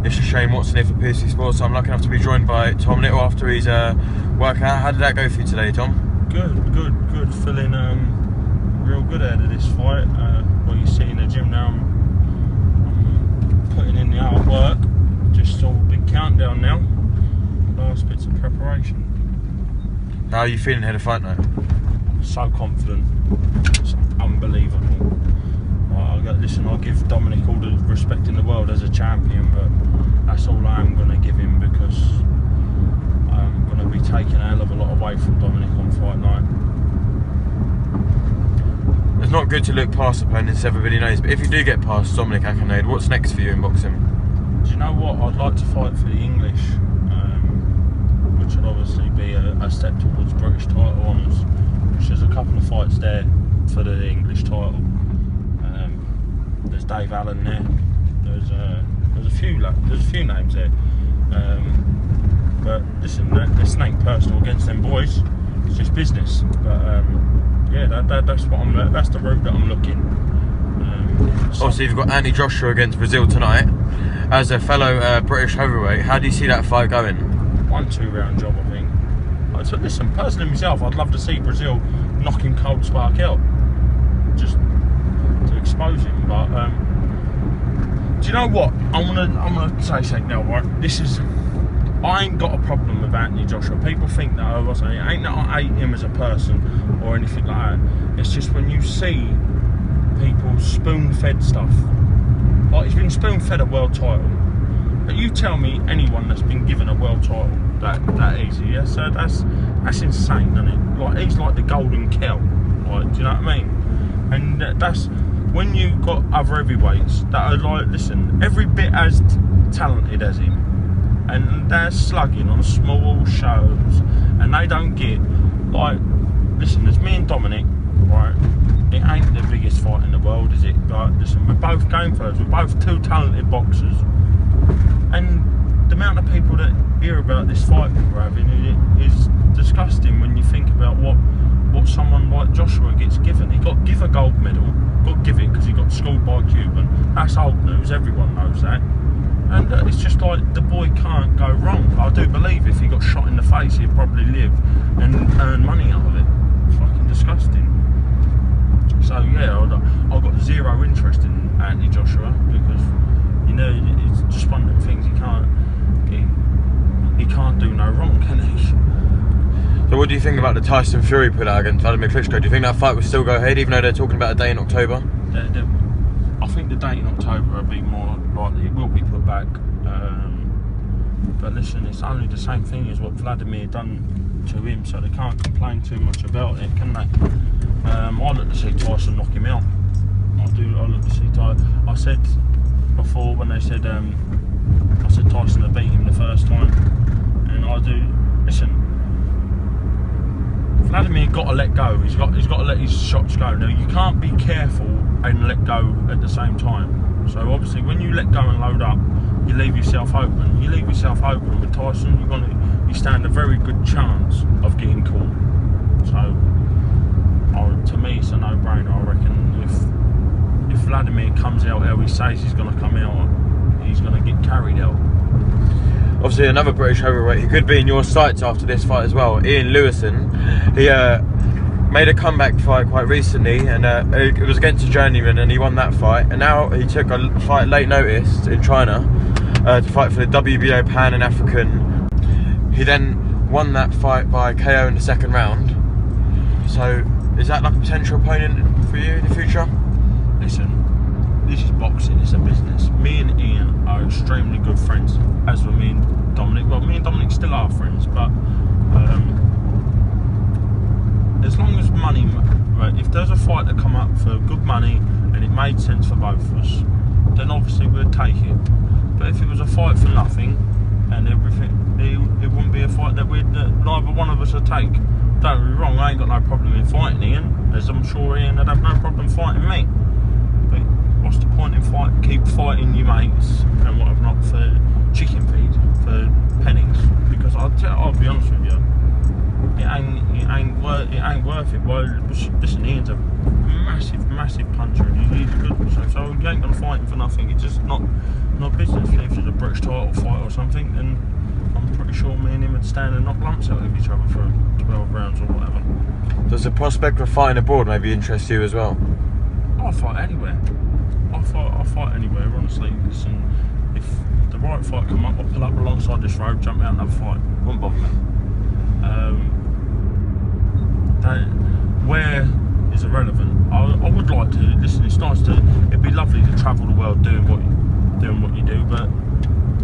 It's a shame Watson here for PC Sports. I'm lucky enough to be joined by Tom Little after his workout. How did that go for you today, Tom? Good. Feeling real good out of this fight. What you see in the gym now, I'm putting in the hard work. Just saw a big countdown now. Last bits of preparation. How are you feeling ahead of fight night? So confident. It's unbelievable. Listen, I'll give Dominic all the respect in the world as a champion, but that's all I am going to give him, because I'm going to be taking a hell of a lot away from Dominic on fight night. It's not good to look past opponents, everybody knows, but if you do get past Dominic Akinlade, what's next for you in boxing? Do you know what? I'd like to fight for the English, which would obviously be a step towards British title honours, which there's a couple of fights there for the English title. There's Dave Allen there. There's a few names there. But listen, this ain't personal against them boys. It's just business. But yeah, that's the route that I'm looking. Obviously, you've got Joshua against Breazeale tonight. As a fellow British heavyweight, how do you see that fight going? 1-2 round job, I think. So listen, personally myself, I'd love to see Breazeale knock him cold spark out, just to expose him. But do you know what? I'm gonna say something now, right? I ain't got a problem with Anthony Joshua. People think that it ain't that I hate him as a person or anything like that. It's just when you see people spoon-fed stuff. Like, he's been spoon-fed a world title. But you tell me anyone that's been given a world title that easy, yeah? So that's insane, isn't it? Like, he's like the golden cow. Like, do you know what I mean? And that's when you got other heavyweights that are like, listen, every bit as talented as him, and they're slugging on small shows, and they don't get, like, listen, there's me and Dominic, right? It ain't the biggest fight in the world, is it? Like, listen, we're both game first, we're both two talented boxers, and the amount of people that hear about this fight we're having is disgusting when you think about what someone like Joshua gets given. He got give a gold medal, got give it because he got schooled by Cuban. That's old news, everyone knows that. And it's just like, the boy can't go wrong. I do believe if he got shot in the face, he'd probably live and earn money out of it. It's fucking disgusting. So yeah, I've got zero interest in Anthony Joshua, because, you know, it's just one of them things. He can't do no wrong, can he? So what do you think about the Tyson Fury put out against Vladimir Klitschko? Do you think that fight will still go ahead, even though they're talking about a day in October? I think the date in October will be more likely. It will be put back. But listen, it's only the same thing as what Vladimir done to him, so they can't complain too much about it, can they? I look to see Tyson knock him out. I look to see Tyson. I said before, when they said, I said Tyson had beat him the first time, and I do. Listen, Vladimir got to let go. He's got to let his shots go. Now, you can't be careful and let go at the same time. So obviously, when you let go and load up, you leave yourself open. You leave yourself open with Tyson, you stand a very good chance of getting caught. So to me, it's a no-brainer. I reckon if Vladimir comes out how he says he's going to come out, he's going to get carried out. Obviously, another British heavyweight who could be in your sights after this fight as well, LEWISON. He made a comeback fight quite recently, and it was against a journeyman, and he won that fight. And now he took a fight late notice in China to fight for the WBO Pan and African. He then won that fight by KO in the second round. So, is that like a potential opponent for you in the future? Listen, this is boxing, it's a business. Me and Ian are extremely good friends, as were me and Dominic. Well, me and Dominic still are friends, but as long as money, right, if there's a fight that come up for good money and it made sense for both of us, then obviously we'd take it. But if it was a fight for nothing and everything, it wouldn't be a fight that neither one of us would take. Don't get me wrong, I ain't got no problem in fighting Ian, as I'm sure Ian would have no problem fighting me. But what's the point in keep fighting your mates and whatever not for chicken feed, for pennies? Because I'll be honest with you, it ain't worth it. Well, listen, Ian's a massive puncher, and he's good. So you ain't gonna fight him for nothing. It's just not business. If it's a British title something, then I'm pretty sure me and him would stand and knock lumps out of each other for 12 rounds or whatever. Does the prospect of fighting abroad maybe interest you as well? I'll fight anywhere. I'll fight anywhere, honestly. Listen, if the right fight come up, I'll pull up alongside this road, jump out and have a fight. Won't bother me. Where is irrelevant. I would like to, listen, it's nice to, it'd be lovely to travel the world doing what you do, but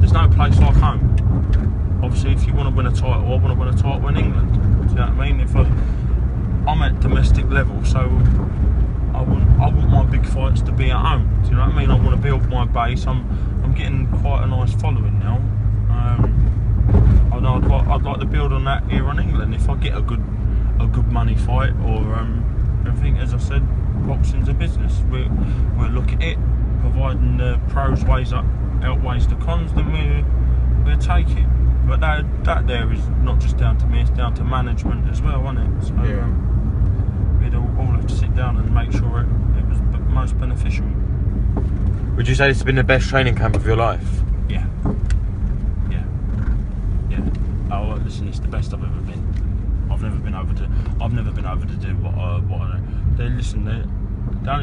there's no place like home. Obviously, if you want to win a title, I want to win a title in England. Do you know what I mean? If I'm at domestic level, so I want my big fights to be at home. Do you know what I mean? I want to build my base. I'm getting quite a nice following now. I know I'd like to build on that here in England. If I get a good money fight or everything, as I said, boxing's a business. We'll look at it, providing the pros outweighs the cons, then we'll take it. But that there is not just down to me, it's down to management as well, isn't it? So yeah. We'd all have to sit down and make sure it was most beneficial. Would you say this has been the best training camp of your life? Yeah. Oh, listen, it's the best I've ever been. I've never been over to do what I do. Listen, the only